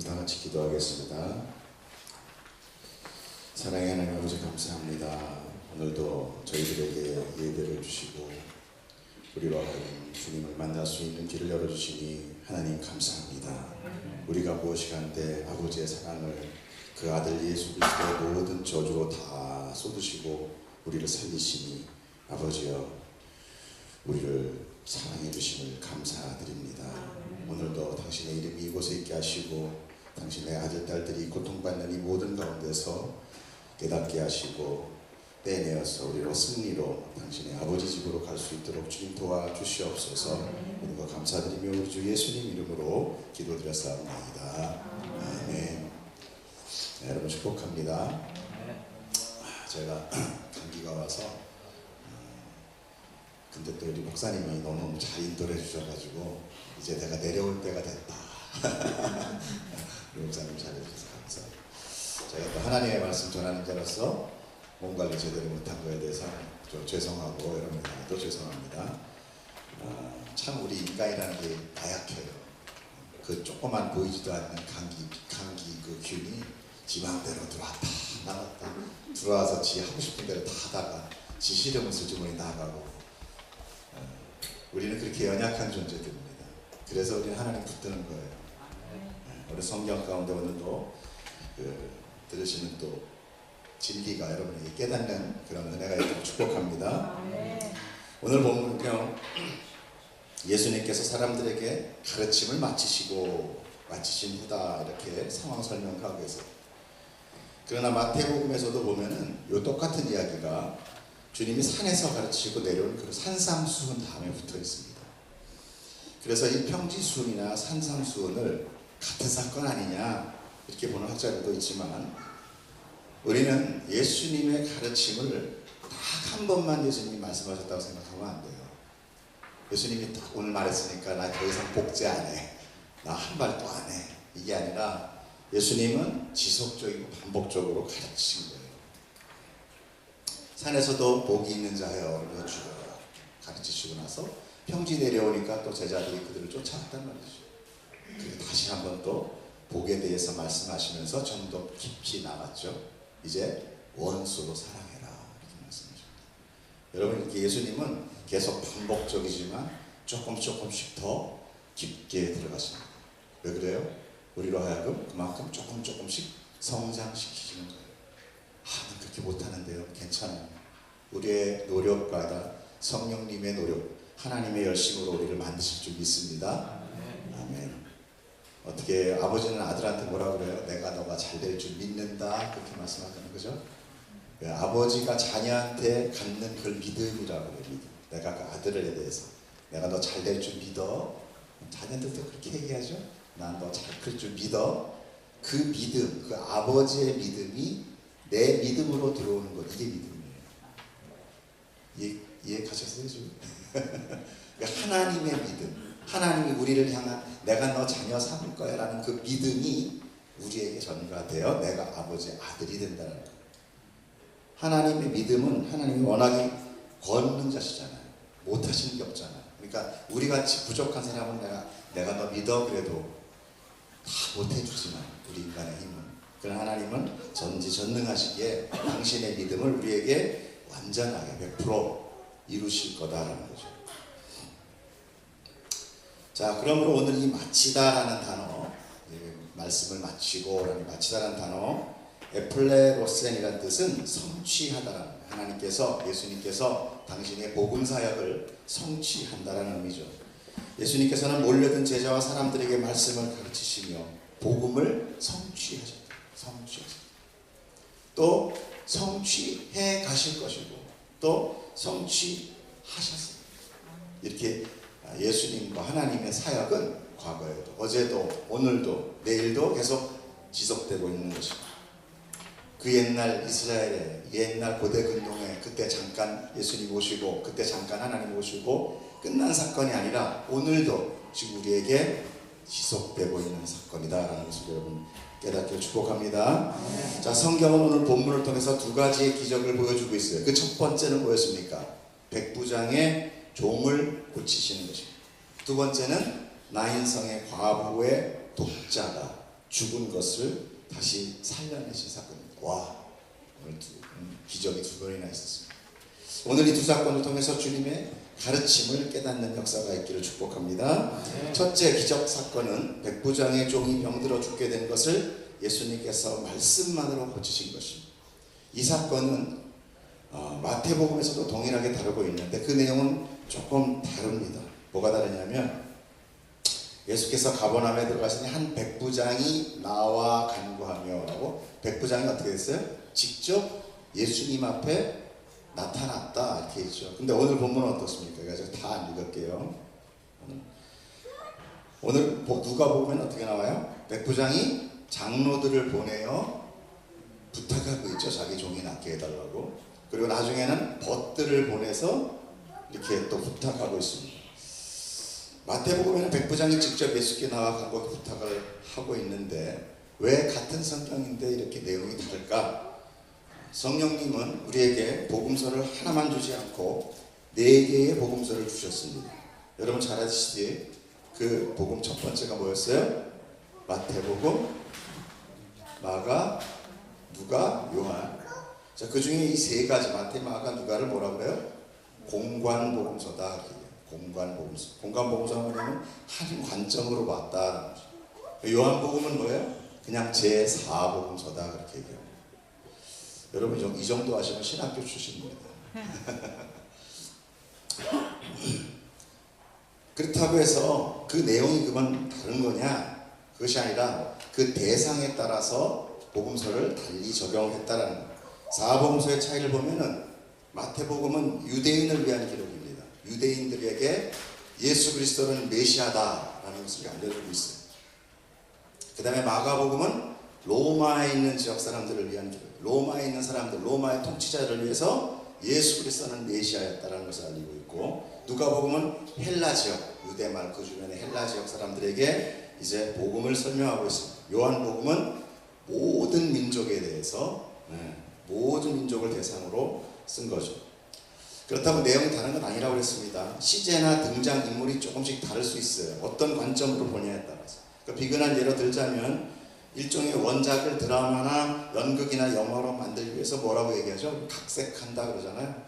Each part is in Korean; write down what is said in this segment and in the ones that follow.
다 같이 기도하겠습니다. 사랑의 하나님 아버지 감사합니다. 오늘도 저희들에게 예배를 주시고 우리와 주님을 만날 수 있는 길을 열어주시니 하나님 감사합니다. 우리가 무엇이 간데 아버지의 사랑을 그 아들 예수 그리스도의 모든 저주로 다 쏟으시고 우리를 살리시니 아버지여 우리를 사랑해 주심을 감사드립니다. 오늘도 당신의 이름이 이곳에 있게 하시고 당신의 아들 딸들이 고통받는 이 모든 가운데서 깨닫게 하시고 빼내어서 우리로 승리로 당신의 아버지 집으로 갈 수 있도록 주님 도와주시옵소서. 모든 것 감사드리며 우리 주 예수님 이름으로 기도드렸사옵나이다. 아멘. 네, 여러분 축복합니다. 제가 감기가 와서 근데 또 우리 목사님이 너무 잘 인도를 해주셔가지고 이제 내가 내려올 때가 됐다. 우리 목사님 잘해주셔서 감사합니다. 제가 또 하나님의 말씀 전하는 자로서 몸 관리 제대로 못한 거에 대해서 좀 죄송하고 여러분들도 죄송합니다. 참 우리 인간이라는 게 나약해요. 그 조그만 보이지도 않는 감기 그 균이 지 마음대로 들어왔다 나갔다 들어와서 지 하고 싶은 대로 다 하다가 지 싫으면 수주머니 나가고 우리는 그렇게 연약한 존재들입니다. 그래서 우리는 하나님 붙드는 거예요. 우리 성경 가운데 오늘도 들으시는 또 진리가 여러분에게 깨닫는 그런 은혜가 있도록 축복합니다. 오늘 본문은요, 예수님께서 사람들에게 가르침을 마치신 후다 이렇게 상황 설명하고 계세요. 그러나 마태복음에서도 보면은 이 똑같은 이야기가 주님이 산에서 가르치고 내려온 그 산상수훈 다음에 붙어 있습니다. 그래서 이 평지수훈이나 산상수훈을 같은 사건 아니냐 이렇게 보는 학자들도 있지만 우리는 예수님의 가르침을 딱 한 번만 예수님이 말씀하셨다고 생각하면 안 돼요. 예수님이 딱 오늘 말했으니까 나 더 이상 복제 안 해. 나 한 발 또 안 해. 이게 아니라 예수님은 지속적이고 반복적으로 가르치신 거예요. 산에서도 복이 있는 자여 죽어라 가르치시고 나서 평지 내려오니까 또 제자들이 그들을 쫓아왔단 말이죠. 그리고 다시 한번 또 복에 대해서 말씀하시면서 좀 더 깊이 나갔죠. 이제 원수로 사랑해라 이렇게 말씀하십니다. 여러분 이렇게 예수님은 계속 반복적이지만 조금씩 더 깊게 들어가십니다. 왜 그래요? 우리로 하여금 그만큼 조금씩 성장시키시는 거예요. 난 그렇게 못하는데요. 괜찮아요. 우리의 노력과 성령님의 노력, 하나님의 열심으로 우리를 만드실 줄 믿습니다. 아멘. 어떻게 아버지는 아들한테 뭐라 그래요? 내가 너가 잘 될 줄 믿는다 그렇게 말씀하잖아요. 그죠? 아버지가 자녀한테 갖는 그걸 믿음이라고 해요. 믿음. 내가 그 아들에 대해서 내가 너 잘 될 줄 믿어. 자녀들도 그렇게 얘기하죠. 난 너 잘 클 줄 믿어. 그 믿음, 그 아버지의 믿음이 내 믿음으로 들어오는 것, 이게 믿음이에요. 이해 가셨어요 지금? 하나님의 믿음, 하나님이 우리를 향한 내가 너 자녀 삼을 거야 라는 그 믿음이 우리에게 전가되어 내가 아버지의 아들이 된다는 거예요. 하나님의 믿음은 하나님이 워낙에 권능자시잖아요. 못하시는 게 없잖아요. 그러니까 우리같이 부족한 사람은 내가 너 믿어 그래도 다 못해주지만 우리 인간의 힘은, 그러나 하나님은 전지전능하시기에 당신의 믿음을 우리에게 완전하게 100% 이루실 거다라는 거죠. 자, 그러므로 오늘 이 마치다라는 단어, 말씀을 마치고 마치다라는 단어, 에플레로센이라는 뜻은 성취하다라는 거예요. 하나님께서, 예수님께서 당신의 복음 사역을 성취한다라는 의미죠. 예수님께서는 몰려든 제자와 사람들에게 말씀을 가르치시며 복음을 성취하셨다. 또 성취해 가실 것이고 또 성취하셨습니다. 이렇게 예수님과 하나님의 사역은 과거에도 어제도 오늘도 내일도 계속 지속되고 있는 것입니다. 그 옛날 이스라엘의 옛날 고대 근동에 그때 잠깐 예수님 오시고 그때 잠깐 하나님 오시고 끝난 사건이 아니라 오늘도 지금 우리에게 지속되고 있는 사건이다라는 것을 여러분 깨닫기를 축복합니다. 자, 성경은 오늘 본문을 통해서 두 가지의 기적을 보여주고 있어요. 그 첫 번째는 뭐였습니까? 백부장의 종을 고치시는 것입니다. 두 번째는 나인성의 과부의 독자가 죽은 것을 다시 살려내신 사건입니다. 와, 오늘 기적이 두 번이나 있었습니다. 오늘 이 두 사건을 통해서 주님의 가르침을 깨닫는 역사가 있기를 축복합니다. 첫째 기적 사건은 백부장의 종이 병들어 죽게 된 것을 예수님께서 말씀만으로 고치신 것입니다. 이 사건은 마태복음에서도 동일하게 다루고 있는데 그 내용은 조금 다릅니다. 뭐가 다르냐면 예수께서 가버나움에 들어가시니 한 백부장이 나와 간구하며 라고, 백부장이 어떻게 됐어요? 직접 예수님 앞에 나타났다 이렇게 있죠. 근데 오늘 본문은 어떻습니까? 그래서 다 안 읽을게요. 오늘 누가복음에는 어떻게 나와요? 백부장이 장로들을 보내어 부탁하고 있죠. 자기 종이 낫게 해달라고. 그리고 나중에는 벗들을 보내서 이렇게 또 부탁하고 있습니다. 마태복음에는 백부장이 직접 예수께 나와 간구 부탁을 하고 있는데 왜 같은 성경인데 이렇게 내용이 다를까? 성령님은 우리에게 복음서를 하나만 주지 않고 4개의 복음서를 주셨습니다. 여러분 잘 아시지? 그 복음 첫 번째가 뭐였어요? 마태복음, 마가, 누가, 요한. 자, 그 중에 이 3가지 마태, 마가, 누가를 뭐라 그래요? 공관복음서다. 공관복음서. 공관복음서는 뭐냐면 한 관점으로 봤다. 요한복음은 뭐예요? 그냥 제4복음서다 그렇게 얘기해요. 여러분 이 정도 하시면 신학교 출신입니다. 그렇다고 해서 그 내용이 그만 다른 거냐? 그것이 아니라 그 대상에 따라서 복음서를 달리 적용했다라는 거예요. 4복음서의 차이를 보면은 마태복음은 유대인을 위한 기록입니다. 유대인들에게 예수 그리스도는 메시아다라는 것을 알려주고 있어요. 그 다음에 마가복음은 로마에 있는 지역 사람들을 위한 기록. 로마에 있는 사람들, 로마의 통치자를 위해서 예수 그리스도는 메시아였다라는 것을 알리고 있고, 누가복음은 헬라 지역, 유대말 그 주변의 헬라 지역 사람들에게 이제 복음을 설명하고 있습니다. 요한복음은 모든 민족에 대해서 모든 민족을 대상으로 쓴 거죠. 그렇다고 내용이 다른 건 아니라고 그랬습니다. 시제나 등장인물이 조금씩 다를 수 있어요. 어떤 관점으로 보냐에 따라서. 그러니까 비근한 예로 들자면 일종의 원작을 드라마나 연극이나 영화로 만들기 위해서 뭐라고 얘기하죠? 각색한다 그러잖아요.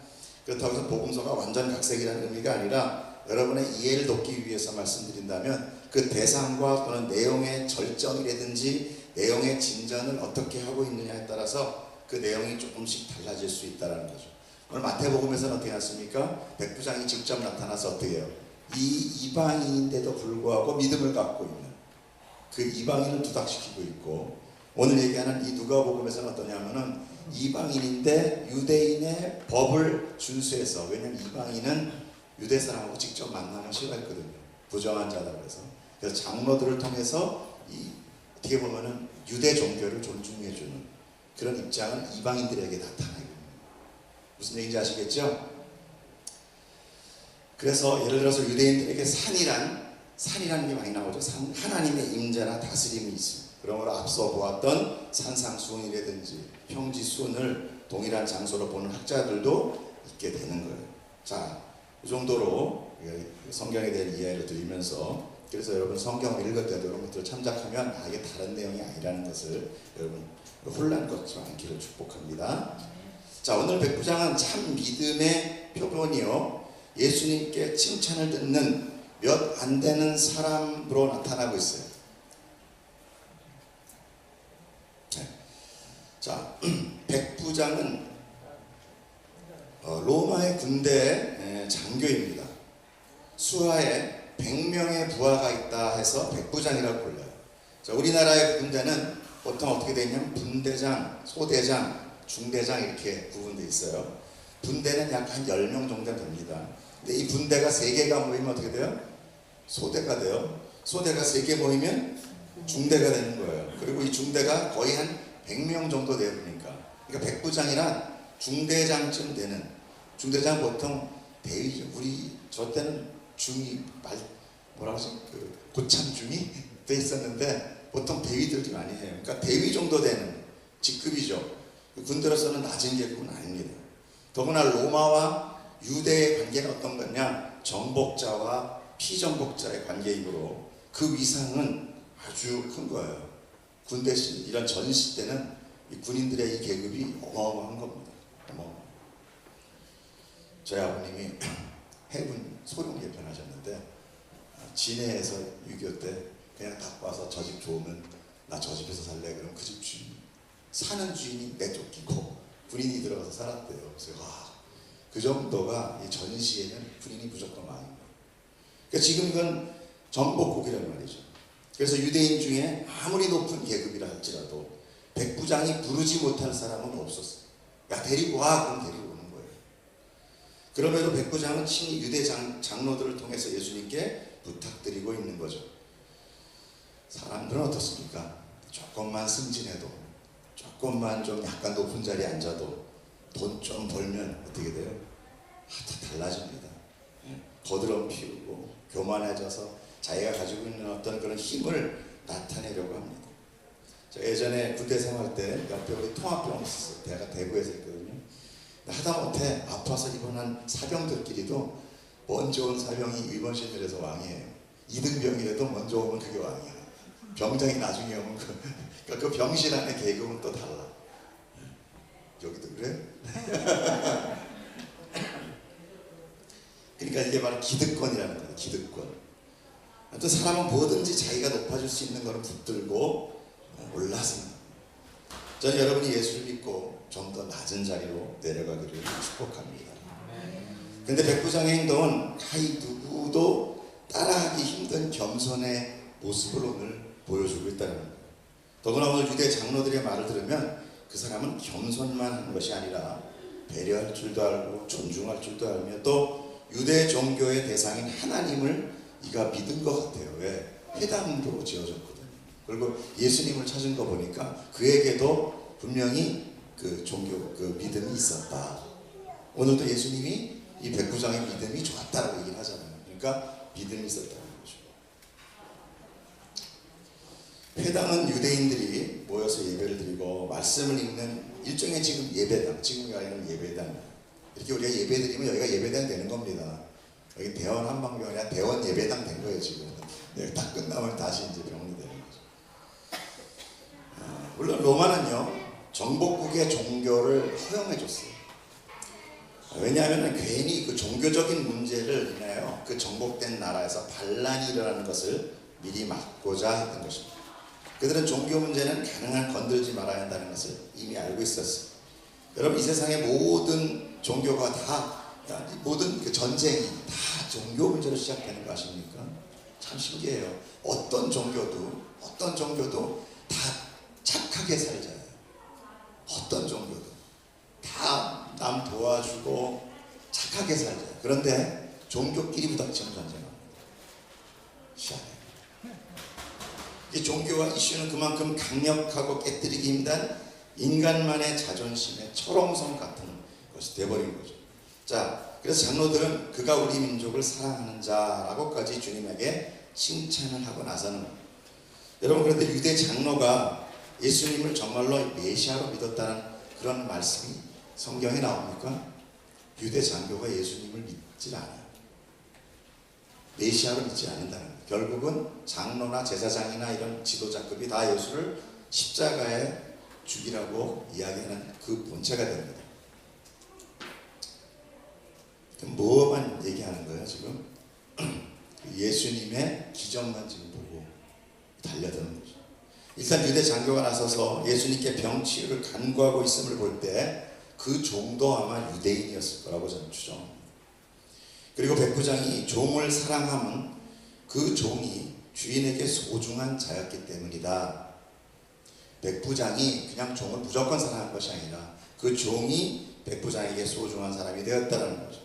그렇다고 해서 복음서가 완전 각색이라는 의미가 아니라 여러분의 이해를 돕기 위해서 말씀드린다면 그 대상과 또는 내용의 절정이라든지 내용의 진전을 어떻게 하고 있느냐에 따라서 그 내용이 조금씩 달라질 수 있다는 거죠. 오늘 마태복음에서는 어떻게 났습니까? 백부장이 직접 나타나서 어떻게 해요? 이 이방인인데도 불구하고 믿음을 갖고 있는 그 이방인을 두닥시키고 있고, 오늘 얘기하는 이 누가복음에서는 어떠냐면은 이방인인데 유대인의 법을 준수해서, 왜냐하면 이방인은 유대 사람하고 직접 만나면 싫어했거든요. 부정한 자다 그래서 장로들을 통해서 어떻게 보면은 유대 종교를 존중해주는 그런 입장을 이방인들에게 나타내고, 무슨 얘기인지 아시겠죠? 그래서 예를 들어서 유대인들에게 산이라는 게 많이 나오죠. 하나님의 임재나 다스림이 있습니다. 그러므로 앞서 보았던 산상수훈이라든지 평지수훈을 동일한 장소로 보는 학자들도 있게 되는 거예요. 자, 이 정도로 성경에 대한 이해를 드리면서, 그래서 여러분 성경을 읽을 때도 이런 것들을 참작하면 이게 다른 내용이 아니라는 것을 여러분 혼란 갖지 않기를 축복합니다. 자, 오늘 백부장은 참 믿음의 표본이요, 예수님께 칭찬을 듣는 몇 안 되는 사람으로 나타나고 있어요. 자, 백부장은 로마의 군대 장교입니다. 수하에 100명의 부하가 있다 해서 백부장이라고 불려요. 자, 우리나라의 군대는 보통 어떻게 되냐면 분대장, 소대장, 중대장 이렇게 구분되어 있어요. 분대는 약 한 10명 정도 됩니다. 근데 이 분대가 3개가 모이면 어떻게 돼요? 소대가 돼요. 소대가 3개 모이면 중대가 되는 거예요. 그리고 이 중대가 거의 한 100명 정도 되니까, 그러니까 백부장이란 중대장쯤 되는, 중대장 보통 대위죠. 저 때는 중위 뭐라고 하지? 고참 중위 돼 있었는데 보통 대위들이 많이 해요. 그러니까 대위 정도 되는 직급이죠. 군대로서는 낮은 계급은 아닙니다. 더구나 로마와 유대의 관계는 어떤 거냐? 정복자와 피정복자의 관계이므로 그 위상은 아주 큰 거예요. 군대 이런 전시 때는 이 군인들의 이 계급이 어마어마한 겁니다. 저희 아버님이 해군 소령 예편하셨는데 진해에서 6.25 때 그냥 딱 와서 저 집 좋으면 나 저 집에서 살래. 그럼 그 집 주인 사는 주인이 내쫓기고 군인이 들어가서 살았대요. 그래서 그 정도가 이 전시에는 군인이 무조건 많은 거예요. 그러니까 지금 이건 정복국이라는 말이죠. 그래서 유대인 중에 아무리 높은 계급이라 할지라도 백부장이 부르지 못할 사람은 없었어요. 야 데리고 와. 그럼 데리고 오는 거예요. 그럼에도 백부장은 친히 유대 장로들을 통해서 예수님께 부탁드리고 있는 거죠. 사람들은 어떻습니까? 조금만 승진해도, 조금만 좀 약간 높은 자리에 앉아도 돈 좀 벌면 어떻게 돼요? 다 달라집니다. 거드럼 피우고 교만해져서 자기가 가지고 있는 어떤 그런 힘을 나타내려고 합니다. 저 예전에 군대 생활 때 옆에 우리 통합병원이 있었어요. 내가 대구에서 있거든요. 하다못해 아파서 입원한 사병들끼리도 먼저 온 사병이 입원실에서 왕이에요. 2등병이라도 먼저 오면 그게 왕이야. 병장이 나중에 오면 그 병실 안에 계급은 또 달라. 여기도 그래? 그러니까 이게 바로 기득권이라는 거예요. 기득권. 하여튼 사람은 뭐든지 자기가 높아질 수 있는 것을 붙들고 올라섭니다. 저는 여러분이 예수를 믿고 좀 더 낮은 자리로 내려가기를 축복합니다. 근데 백부장의 행동은 누구도 따라하기 힘든 겸손의 모습을 오늘 보여주고 있다는 거예요. 더구나 오늘 유대 장로들의 말을 들으면 그 사람은 겸손만 한 것이 아니라 배려할 줄도 알고 존중할 줄도 알며 또 유대 종교의 대상인 하나님을 이가 믿은 것 같아요. 왜? 회당도 지어졌거든요. 그리고 예수님을 찾은 거 보니까 그에게도 분명히 그 종교, 그 믿음이 있었다. 오늘도 예수님이 이 백부장의 믿음이 좋았다라고 얘기를 하잖아요. 그러니까 믿음이 있었다는 거죠. 회당은 유대인들이 모여서 예배를 드리고 말씀을 읽는 일종의 지금 예배당, 지금 가는 예배당. 이렇게 우리가 예배 드리면 여기가 예배당 되는 겁니다. 여기 대원 한방병이 아니라 대원 예배당 된 거예요 지금. 네, 딱 끝나면 다시 이제 병원이 되는 거죠. 물론 로마는요 정복국의 종교를 허용해줬어요. 왜냐하면 괜히 그 종교적인 문제를 인하여 그 정복된 나라에서 반란이 일어나는 것을 미리 막고자 했던 것입니다. 그들은 종교 문제는 가능한 건들지 말아야 한다는 것을 이미 알고 있었어요. 여러분 이 세상의 모든 종교가 다 모든 그 전쟁이 다 종교 문제로 시작되는 거 아십니까? 참 신기해요. 어떤 종교도 다 착하게 살잖아요. 어떤 종교도 다 남 도와주고 착하게 살잖아요. 그런데 종교끼리 부닥치는 전쟁입니다. 희한해요. 이 종교와 이슈는 그만큼 강력하고 깨뜨리기 힘든 인간만의 자존심의 철옹성 같은 것이 되어버린 거죠. 자, 그래서 장로들은 그가 우리 민족을 사랑하는 자라고까지 주님에게 칭찬을 하고 나서는 여러분 그런데 유대 장로가 예수님을 정말로 메시아로 믿었다는 그런 말씀이 성경에 나옵니까? 유대 장교가 예수님을 믿지 않아요. 메시아로 믿지 않는다는 거예요. 결국은 장로나 제사장이나 이런 지도자급이 다 예수를 십자가에 죽이라고 이야기하는 그 본체가 됩니다. 뭐만 얘기하는 거예요 지금? 예수님의 기적만 지금 보고 달려드는 거죠. 일단 유대 장교가 나서서 예수님께 병치유를 간구하고 있음을 볼 때 그 종도 아마 유대인이었을 거라고 저는 추정합니다. 그리고 백부장이 종을 사랑함은 그 종이 주인에게 소중한 자였기 때문이다. 백부장이 그냥 종을 무조건 사랑한 것이 아니라 그 종이 백부장에게 소중한 사람이 되었다는 거죠.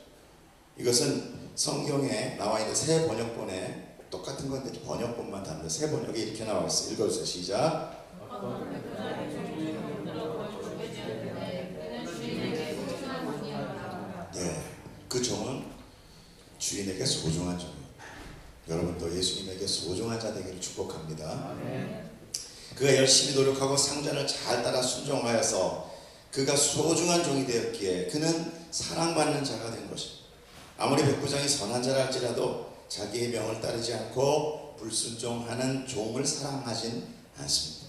이것은 성경에 나와 있는 새 번역본에 똑같은 건데 번역본만 다른데 새 번역에 이렇게 나와 있어요. 읽어주세요. 시작. 네, 그 종은 주인에게 소중한 종이에요. 여러분도 예수님에게 소중한 자 되기를 축복합니다. 그가 열심히 노력하고 상전을 잘 따라 순종하여서 그가 소중한 종이 되었기에 그는 사랑받는 자가 된 것입니다. 아무리 백부장이 선한 자라 할지라도 자기의 명을 따르지 않고 불순종하는 종을 사랑하진 않습니다.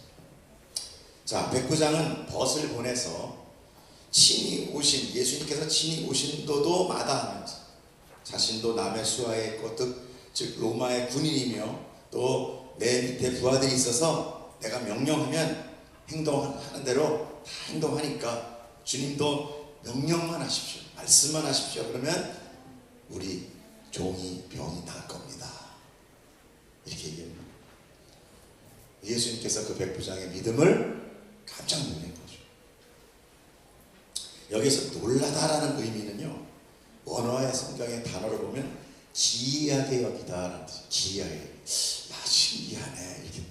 자, 백부장은 벗을 보내서 친히 오신, 예수님께서 친히 오신도도 마다하면서 자신도 남의 수하에 있고 즉 로마의 군인이며 또 내 밑에 부하들이 있어서 내가 명령하면 행동하는 대로 다 행동하니까 주님도 명령만 하십시오, 말씀만 하십시오. 그러면 우리 종이 병이 날 겁니다. 이렇게 얘기합니다. 예수님께서 그 백부장의 믿음을 깜짝 놀란 거죠. 여기서 놀라다라는 의미는요, 원어의 성경의 단어를 보면 기이하게 여기다라는 뜻이에요. 기이하게. 신기하네, 이렇게.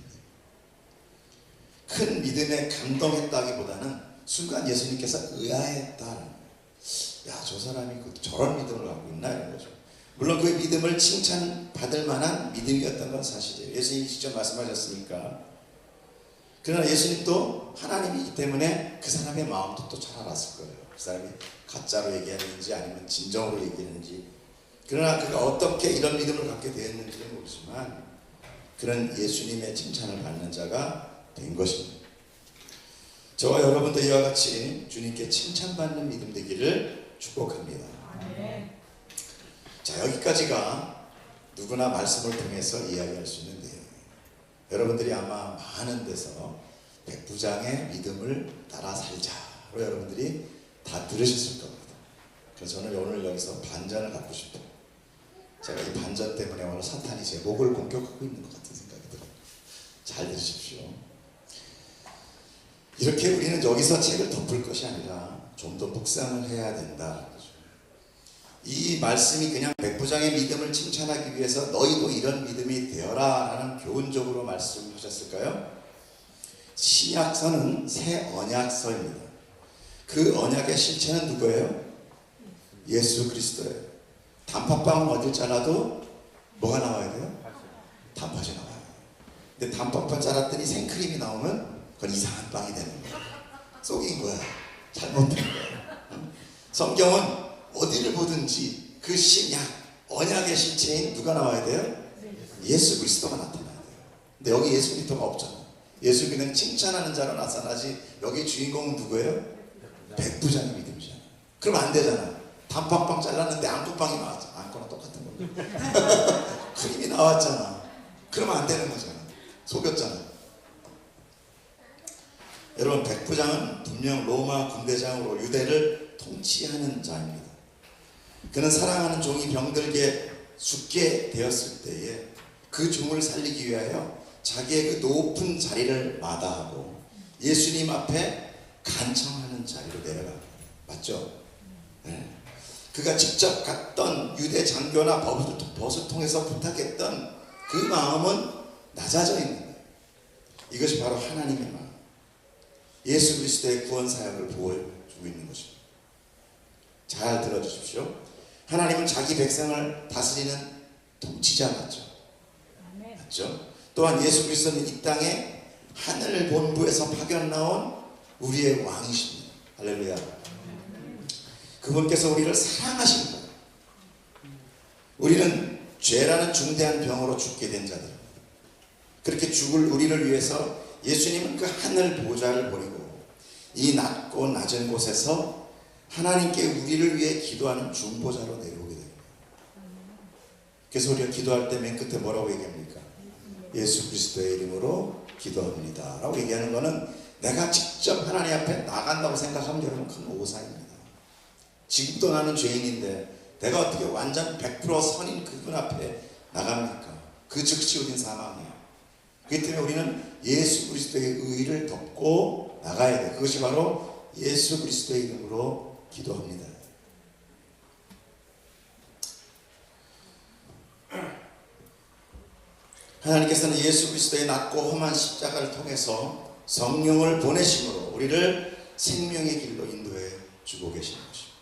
큰 믿음에 감동했다기보다는 순간 예수님께서 의아했다는, 야, 저 사람이 저런 믿음을 갖고 있나, 이런 거죠. 물론 그 믿음을 칭찬받을 만한 믿음이었던 건 사실이에요. 예수님이 직접 말씀하셨으니까. 그러나 예수님도 하나님이기 때문에 그 사람의 마음도 또 잘 알았을 거예요. 그 사람이 가짜로 얘기하는지 아니면 진정으로 얘기하는지. 그러나 그가 어떻게 이런 믿음을 갖게 되었는지는 모르지만 그런 예수님의 칭찬을 받는 자가 된 것입니다. 저와 여러분도 이와 같이 주님께 칭찬받는 믿음 되기를 축복합니다. 자, 여기까지가 누구나 말씀을 통해서 이야기할 수 있는 내용이에요. 여러분들이 아마 많은 데서 백부장의 믿음을 따라 살자로 여러분들이 다 들으셨을 겁니다. 그래서 저는 오늘 여기서 반전을 갖고 싶어요. 제가 이 반전 때문에 오늘 사탄이 제 목을 공격하고 있는 것 같은 생각이 들어요. 잘 들으십시오. 이렇게 우리는 여기서 책을 덮을 것이 아니라 좀 더 묵상을 해야 된다. 이 말씀이 그냥 백부장의 믿음을 칭찬하기 위해서 너희도 이런 믿음이 되어라 라는 교훈적으로 말씀하셨을까요? 신약서는 새 언약서입니다. 그 언약의 실체는 누구예요? 예수 그리스도예요. 단팥빵은 어딜 잘라도 뭐가 나와야 돼요? 단팥이 나와요. 근데 단팥빵 잘랐더니 생크림이 나오면 그건 이상한 빵이 되는 거예요. 속인 거야. 잘못된 거야. 성경은 어디를 보든지 그 신약, 언약의 실체인 누가 나와야 돼요? 예수 그리스도가 나타나야 돼요. 근데 여기 예수 그리스도가 없잖아. 예수 그리스도는 칭찬하는 자로 나타나지. 여기 주인공은 누구예요? 백부장의 믿음이잖아. 그럼 안 되잖아. 단팥빵 잘랐는데 앙코빵이 나왔잖아. 앙코랑 똑같은 거야. 크림이 나왔잖아. 그러면 안 되는 거잖아. 속였잖아. 여러분, 백부장은 분명 로마 군대장으로 유대를 통치하는 자입니다. 그는 사랑하는 종이 병들게 죽게 되었을 때에 그 종을 살리기 위하여 자기의 그 높은 자리를 마다하고 예수님 앞에 간청하는 자리로 내려갑니다. 맞죠? 네. 그가 직접 갔던 유대 장교나 벗을 통해서 부탁했던 그 마음은 낮아져 있는 거예요. 이것이 바로 하나님의 마음, 예수 그리스도의 구원 사역을 보여주고 있는 것입니다. 잘 들어주십시오. 하나님은 자기 백성을 다스리는 통치자 맞죠? 맞죠? 또한 예수 그리스도는 이 땅에 하늘 본부에서 파견 나온 우리의 왕이십니다. 할렐루야. 그분께서 우리를 사랑하신 거예요. 우리는 죄라는 중대한 병으로 죽게 된 자들입니다. 그렇게 죽을 우리를 위해서 예수님은 그 하늘 보좌를 버리고 이 낮고 낮은 곳에서 하나님께 우리를 위해 기도하는 중보자로 내려오게 됩니다. 그래서 우리가 기도할 때 맨 끝에 뭐라고 얘기합니까? 예수 그리스도의 이름으로 기도합니다 라고 얘기하는 것은 내가 직접 하나님 앞에 나간다고 생각하면 여러분 큰 오산입니다. 지금도 나는 죄인인데 내가 어떻게 완전 100% 선인 그분 앞에 나갑니까? 그 즉시 우리는 사망이에요. 그렇기 때문에 우리는 예수 그리스도의 의를 덮고 나가야 돼요. 그것이 바로 예수 그리스도의 이름으로 기도합니다. 하나님께서는 예수 그리스도의 낮고 험한 십자가를 통해서 성령을 보내심으로 우리를 생명의 길로 인도해 주고 계시는 것입니다.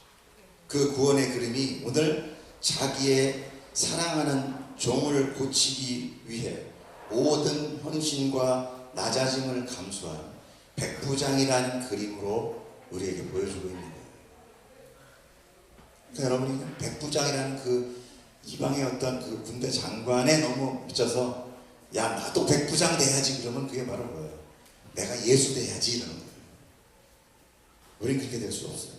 그 구원의 그림이 오늘 자기의 사랑하는 종을 고치기 위해 모든 헌신과 낮아짐을 감수한 백부장이라는 그림으로 우리에게 보여주고 있는 거예요. 그러니까 여러분이 백부장이라는 그 이방의 어떤 그 군대 장관에 너무 미쳐서 야 나도 백부장 돼야지 그러면 그게 바로 뭐예요? 내가 예수 돼야지 이러는 거예요. 우린 그렇게 될 수 없어요.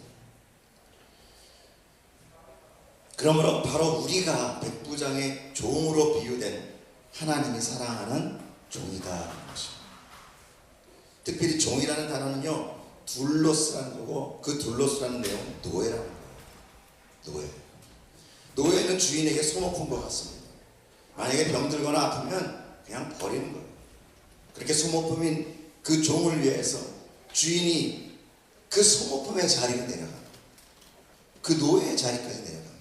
그러므로 바로 우리가 백부장의 종으로 비유된 하나님이 사랑하는 종이다라는 것입니다. 특별히 종이라는 단어는요, 둘로스라는 거고, 그 둘로스라는 내용은 노예라는 거예요. 노예는 주인에게 소모품 것 같습니다. 만약에 병들거나 아프면 그냥 버리는 거예요. 그렇게 소모품인 그 종을 위해서 주인이 그 소모품의 자리로 내려갑니다. 그 노예의 자리까지 내려갑니다.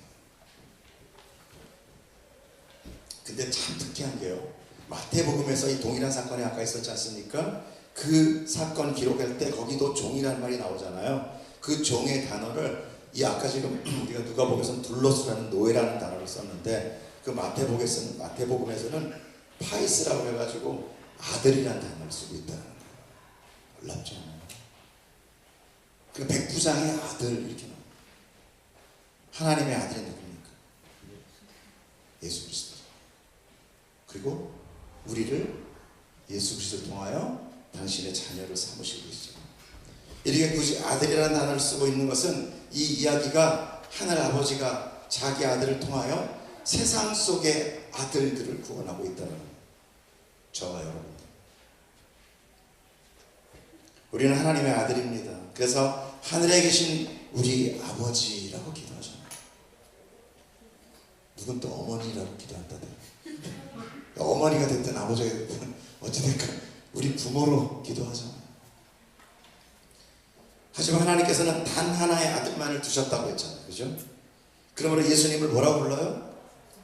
근데 참 특이한 게요, 마태복음에서 이 동일한 사건이 아까 있었지 않습니까? 그 사건 기록할 때 거기도 종이라는 말이 나오잖아요. 그 종의 단어를 이 아까 지금 우리가 누가복음에서는 둘로스라는 노예라는 단어를 썼는데, 그 마태복음에서는 파이스라고 해가지고 아들이라는 단어를 쓰고 있다는 거예요. 놀랍죠? 그 백부장의 아들 이렇게 나와요. 하나님의 아들이 누굽니까? 예수 그리스도. 그리고 우리를 예수 그리스도를 통하여 당신의 자녀를 삼으시고 계시죠. 이렇게 굳이 아들이라는 단어를 쓰고 있는 것은 이 이야기가 하늘 아버지가 자기 아들을 통하여 세상 속의 아들들을 구원하고 있다는 거예요. 저와 여러분, 우리는 하나님의 아들입니다. 그래서 하늘에 계신 우리 아버지라고 기도하잖아요. 누군 또 어머니라고 기도한다더라. 어머니가 됐든 아버지가 됐든 어찌됐건 우리 부모로 기도하잖아요. 하지만 하나님께서는 단 하나의 아들만을 두셨다고 했잖아요. 그죠? 그러므로 예수님을 뭐라고 불러요?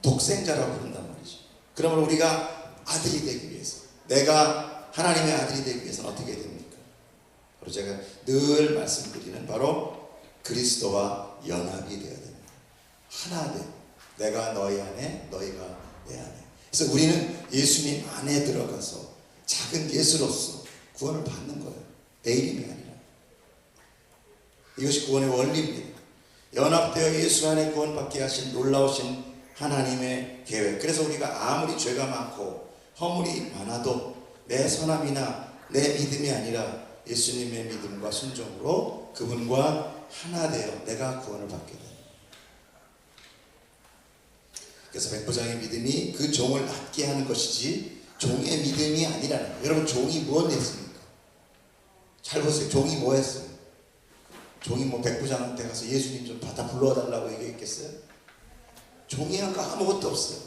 독생자라고 부른단 말이죠. 그러므로 우리가 아들이 되기 위해서, 내가 하나님의 아들이 되기 위해서는 어떻게 해야 됩니까? 바로 제가 늘 말씀드리는 바로 그리스도와 연합이 되어야 됩니다. 하나 돼. 내가 너희 안에, 너희가 내 안에. 그래서 우리는 예수님 안에 들어가서 작은 예수로서 구원을 받는 거예요. 내 이름이 아니라. 이것이 구원의 원리입니다. 연합되어 예수 안에 구원받게 하신 놀라우신 하나님의 계획. 그래서 우리가 아무리 죄가 많고 허물이 많아도 내 선함이나 내 믿음이 아니라 예수님의 믿음과 순종으로 그분과 하나 되어 내가 구원을 받게 됩니다. 그래서 백부장의 믿음이 그 종을 낫게 하는 것이지 종의 믿음이 아니라는 거예요. 여러분, 종이 뭘 했습니까? 잘 보세요. 종이 뭐 했어요? 종이 뭐 백부장한테 가서 예수님 좀 받아 불러달라고 얘기했겠어요? 종이 한 거 아무것도 없어요.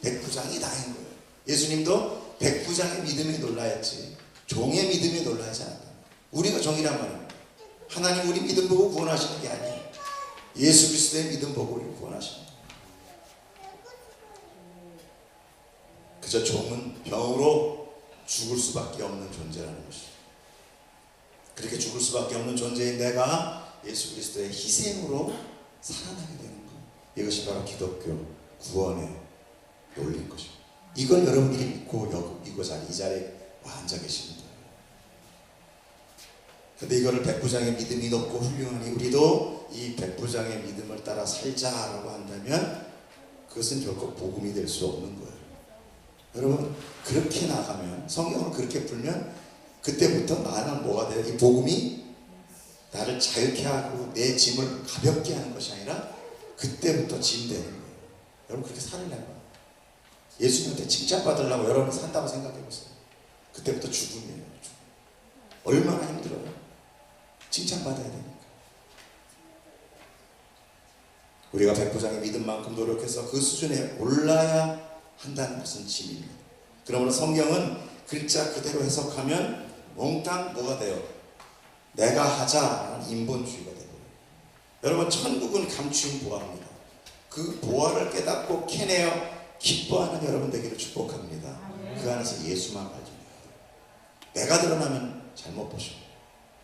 백부장이 다인 거예요. 예수님도 백부장의 믿음에 놀라였지 종의 믿음에 놀라지 않았다. 우리가 종이란 말입니다. 하나님 우리 믿음 보고 구원하시는 게 아니에요. 예수 그리스도의 믿음 보고 우리를 구원하시는 거예요. 그저 종은 병으로 죽을 수밖에 없는 존재라는 것이죠. 그렇게 죽을 수밖에 없는 존재인 내가 예수 그리스도의 희생으로 살아나게 되는 것, 이것이 바로 기독교 구원의 논리인 것입니다. 이걸 여러분들이 믿고 이 자리에 앉아 계십니다. 그런데 이거를 백부장의 믿음이 높고 훌륭하니 우리도 이 백부장의 믿음을 따라 살자라고 한다면 그것은 결코 복음이 될 수 없는 거예요. 여러분, 그렇게 나가면, 성경을 그렇게 풀면 그때부터 나는 뭐가 돼요? 이 복음이 나를 자유케 하고 내 짐을 가볍게 하는 것이 아니라 그때부터 짐 되는 거예요. 여러분, 그렇게 살려면 예수님한테 칭찬받으려고 여러분이 산다고 생각해 보세요. 그때부터 죽음이에요. 죽음. 얼마나 힘들어요. 칭찬받아야 되니까. 우리가 백부장의 믿음만큼 노력해서 그 수준에 올라야 한다는 것은 짐입니다. 그러므로 성경은 글자 그대로 해석하면 몽땅 뭐가 돼요? 내가 하자라는 인본주의가 되고, 여러분, 천국은 감추인 보화입니다. 그 보화를 깨닫고 캐내어 기뻐하는 여러분 되기를 축복합니다. 그 안에서 예수만 발견해요. 내가 드러나면 잘못 보십니다.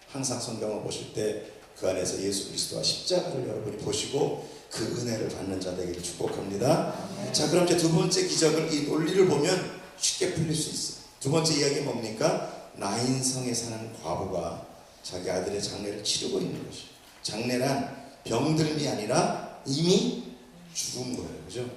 항상 성경을 보실 때 그 안에서 예수 그리스도와 십자가를 여러분이 보시고 그 은혜를 받는 자 되기를 축복합니다. 자, 그럼 이제 두 번째 기적을, 이 논리를 보면 쉽게 풀릴 수 있어요. 두 번째 이야기는 뭡니까? 나인성에 사는 과부가 자기 아들의 장례를 치르고 있는 것이에요. 장례란 병들음이 아니라 이미 죽은 거예요. 그죠?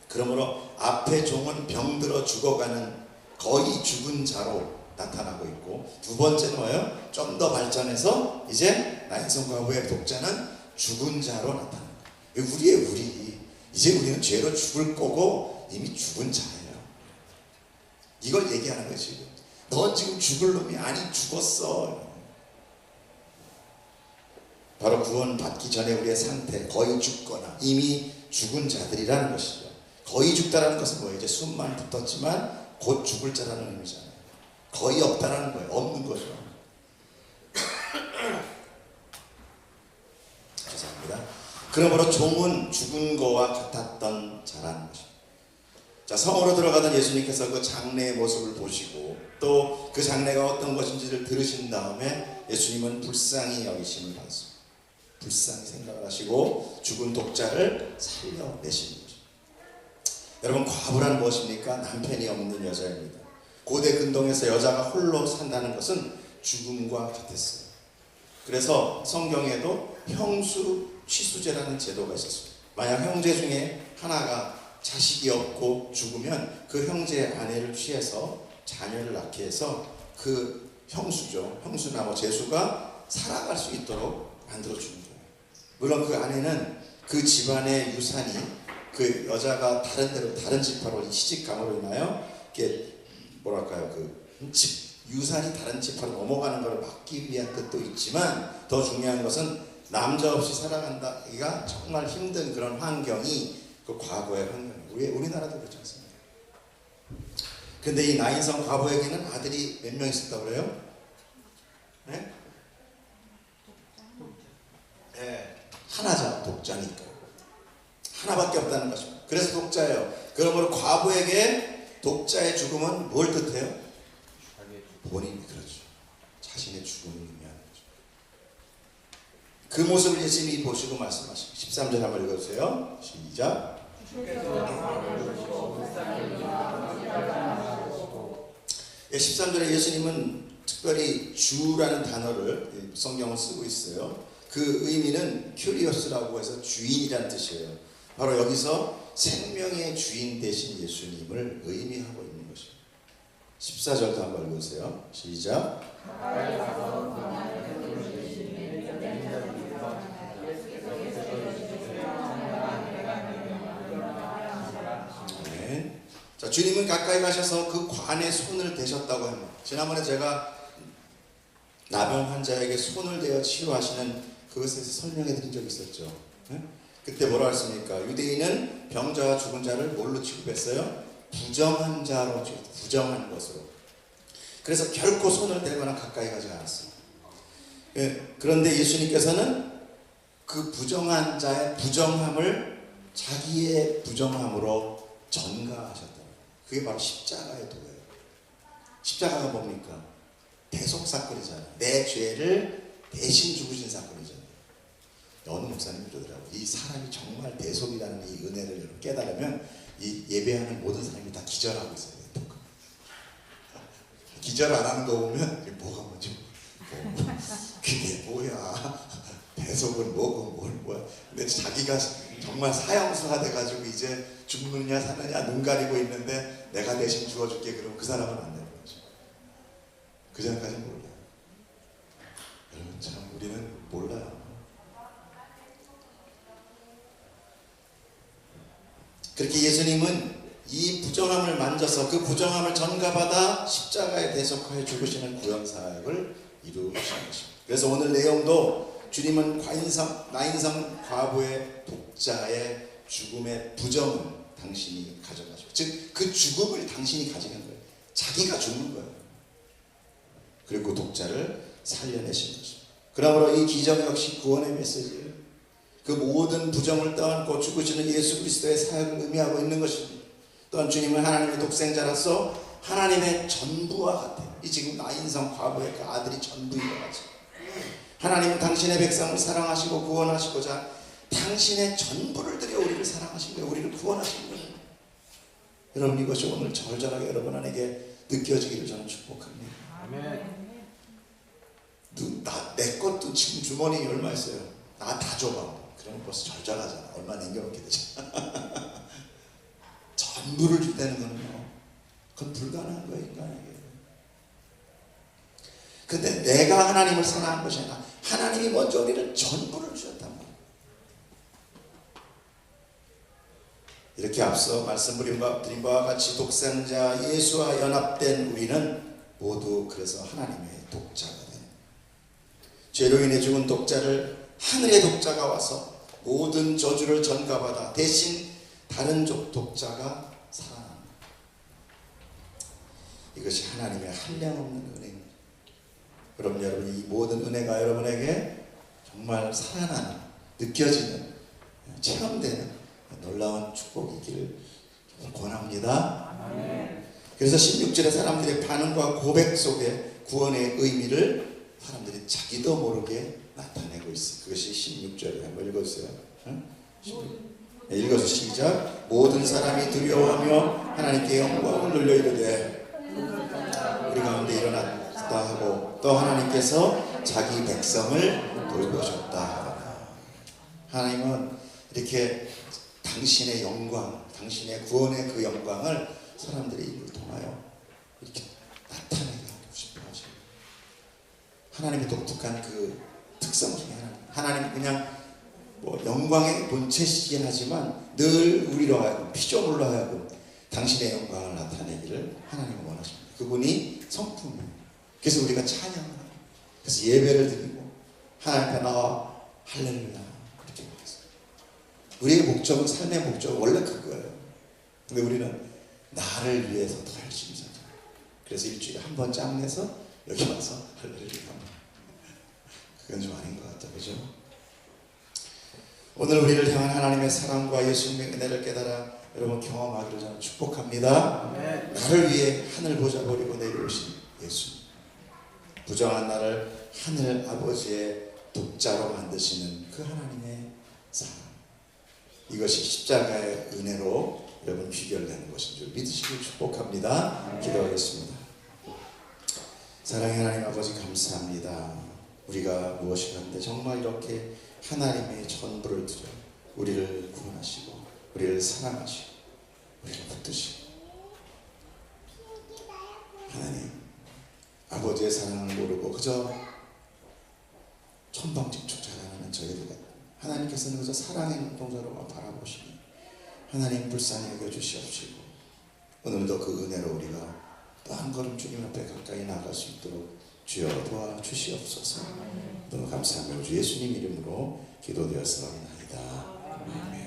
그러므로 앞에 종은 병들어 죽어가는 거의 죽은 자로 나타나고 있고, 두 번째는 뭐예요? 좀 더 발전해서 이제 나인성 과부의 독자는 죽은 자로 나타나는 거예요. 우리의 우리. 이제 우리는 죄로 죽을 거고 이미 죽은 자예요. 이걸 얘기하는 거예요 지금. 넌 지금 죽을 놈이 아니 죽었어. 바로 구원받기 전에 우리의 상태, 거의 죽거나 이미 죽은 자들이라는 것이죠. 거의 죽다라는 것은 뭐예요? 이제 숨만 붙었지만 곧 죽을 자라는 의미잖아요. 거의 없다라는 거예요. 없는 거죠. 죄송합니다. 그러므로 종은 죽은 거와 같았던 자라는 것입니다. 자, 성으로 들어가던 예수님께서 그 장례의 모습을 보시고 또 그 장례가 어떤 것인지를 들으신 다음에 예수님은 불쌍히 여기심을 받습니다. 불쌍히 생각을 하시고 죽은 독자를 살려내시는 거죠. 여러분, 과부란 무엇입니까? 남편이 없는 여자입니다. 고대 근동에서 여자가 홀로 산다는 것은 죽음과 같았어요. 그래서 성경에도 형수 취수제라는 제도가 있었습니다. 만약 형제 중에 하나가 자식이 없고 죽으면 그 형제의 아내를 취해서 자녀를 낳게 해서 그 형수죠. 형수나 뭐 제수가 살아갈 수 있도록 만들어주는 거예요. 물론 그 아내는 그 집안의 유산이 그 여자가 다른 데로, 다른 지파로 시집감으로 인하여 이렇게 뭐랄까요, 그 집 유산이 다른 지파로 넘어가는 것을 막기 위한 뜻도 있지만, 더 중요한 것은 남자 없이 살아간다기가 정말 힘든 그런 환경이 그 과거의 환경이에요. 우리나라도 그렇지 않습니까? 근데 이 나인성 과부에게는 아들이 몇 명 있었다고 그래요? 네? 네, 하나자, 독자니까. 하나밖에 없다는 것입니다. 그래서 독자예요. 그러므로 과부에게 독자의 죽음은 뭘 뜻해요? 본인이, 그렇죠. 자신의 죽음을 의미하는 거죠. 그 모습을 예수님이 보시고 말씀하시고 13절 한번 읽어주세요. 시작. 13절에 예수님은 특별히 주라는 단어를 성경을 쓰고 있어요. 그 의미는 큐리오스라고 해서 주인이라는 뜻이에요. 바로 여기서 생명의 주인 되신 예수님을 의미하고 있는 것입니다. 14절도 한번 읽으세요. 시작. 네. 자, 주님은 가까이 가셔서 그 관에 손을 대셨다고 합니다. 지난번에 제가 나병 환자에게 손을 대어 치료하시는 그것에 대해서 설명해 드린 적이 있었죠. 네? 그때 뭐라 했습니까? 유대인은 병자와 죽은 자를 뭘로 취급했어요? 부정한 자로, 부정한 것으로. 그래서 결코 손을 대거나 가까이 가지 않았어요. 예, 그런데 예수님께서는 그 부정한 자의 부정함을 자기의 부정함으로 전가하셨다. 그게 바로 십자가의 도예요. 십자가가 뭡니까? 대속사건이잖아요. 내 죄를 대신 죽으신 사건이잖아요. 어느 목사님이 그러더라고요. 이 사람이 정말 대속이라는 이 은혜를 깨달으면 이 예배하는 모든 사람이 다 기절하고 있어요. 기절 안 하는 거 보면 뭐가 뭐지? 그게 뭐야? 대속은 뭐고 뭐야? 근데 자기가 정말 사형수가 돼가지고 이제 죽느냐 사느냐 눈 가리고 있는데 내가 대신 죽어줄게, 그러면 그 사람은 안 되는 거죠. 그 전까지는 몰라요. 여러분, 참 우리는 몰라요. 그렇게 예수님은 이 부정함을 만져서 그 부정함을 전가받아 십자가에 대속하여 죽으시는 구원사역을 이루시는 것입니다. 그래서 오늘 내용도 주님은 나인성 과부의 독자의 죽음의 부정을 당신이 가져가시고, 즉 그 죽음을 당신이 가져간 거예요. 자기가 죽는 거예요. 그리고 독자를 살려내신 것입니다. 그러므로 이 기적 역시 구원의 메시지예요. 그 모든 부정을 떠안고 죽으시는 예수 그리스도의 사역을 의미하고 있는 것입니다. 또한 주님은 하나님의 독생자로서 하나님의 전부와 같아요. 이 지금 나인성 과부의 그 아들이 전부인 것 같죠. 하나님은 당신의 백성을 사랑하시고 구원하시고자 당신의 전부를 들여 우리를 사랑하신 거예요. 우리를 구원하신 거예요. 여러분, 이것이 오늘 절절하게 여러분 안에게 느껴지기를 저는 축복합니다. 아멘. 내 것도 지금 주머니에 얼마 있어요? 나 다 줘봐. 그러면 벌써 절절하잖아. 얼마 남겨놓게 되잖아. 전부를 준다는 거는요, 그건 불가능한 거예요, 인간에게. 근데 내가 하나님을 사랑한 것이 아니라 하나님이 먼저 우리를 전부를 주셨단 말이에요. 이렇게 앞서 말씀드린 바와 같이 독생자 예수와 연합된 우리는 모두 그래서 하나님의 독자가 되는 거예요. 죄로 인해 죽은 독자를 하늘의 독자가 와서 모든 저주를 전가받아 대신 다른 독자가 살아납니다. 이것이 하나님의 한량없는 은혜입니다. 그럼 여러분, 이 모든 은혜가 여러분에게 정말 살아나는, 느껴지는, 체험되는 놀라운 축복이기를 권합니다. 그래서 16절의 사람들의 반응과 고백 속에 구원의 의미를 사람들이 자기도 모르게 나타내고 있어요. 그것이 16절에 한번 읽어주세요. 읽어서 시작. 모든 사람이 두려워하며 하나님께 영광을 돌려 이르되 우리 가운데 일어났다 하고 또 하나님께서 자기 백성을 돌보셨다. 하나님은 이렇게 당신의 영광, 당신의 구원의 그 영광을 사람들의 입을 통하여 이렇게 나타내게 하고 싶어 하십니다. 하나님의 독특한 그 특성 중에 하나님 그냥 영광의 본체시긴 하지만 늘 우리로 하여금, 피조물로 하여금 당신의 영광을 나타내기를 하나님은 원하십니다. 그분이 성품이에요. 그래서 우리가 찬양을 하고, 그래서 예배를 드리고 하나님 앞에 나와 할렐루야 이렇게 하겠어요. 우리의 목적은, 삶의 목적은 원래 그거예요. 근데 우리는 나를 위해서 더 열심히 살잖아요. 그래서 일주일에 한 번 짬내서 여기 와서 할렐루야. 그건 좀 아닌 것 같다, 그죠? 오늘 우리를 향한 하나님의 사랑과 예수님의 은혜를 깨달아 여러분 경험하기를 저는 축복합니다. 나를 위해 하늘 보좌 버리고 내려오신 예수님, 부정한 나를 하늘 아버지의 독자로 만드시는 그 하나님의 사랑, 이것이 십자가의 은혜로 여러분 귀결되는 것인 줄 믿으시길 축복합니다. 기도하겠습니다. 사랑의 하나님 아버지, 감사합니다. 우리가 무엇이 한데 정말 이렇게 하나님의 전부를 드려 우리를 구원하시고 우리를 사랑하시고 우리를 붙드시고, 하나님 아버지의 사랑을 모르고 그저 천방지축 자랑하는 저희들, 하나님께서는 그저 사랑의 눈동자로만 바라보시니 하나님 불쌍히 여겨주시옵시고 오늘도 그 은혜로 우리가 또 한 걸음 주님 앞에 가까이 나아갈 수 있도록 주여 도와주시옵소서. 너무 감사합니다. 주 예수님 이름으로 기도되었사옵나이다. 아멘.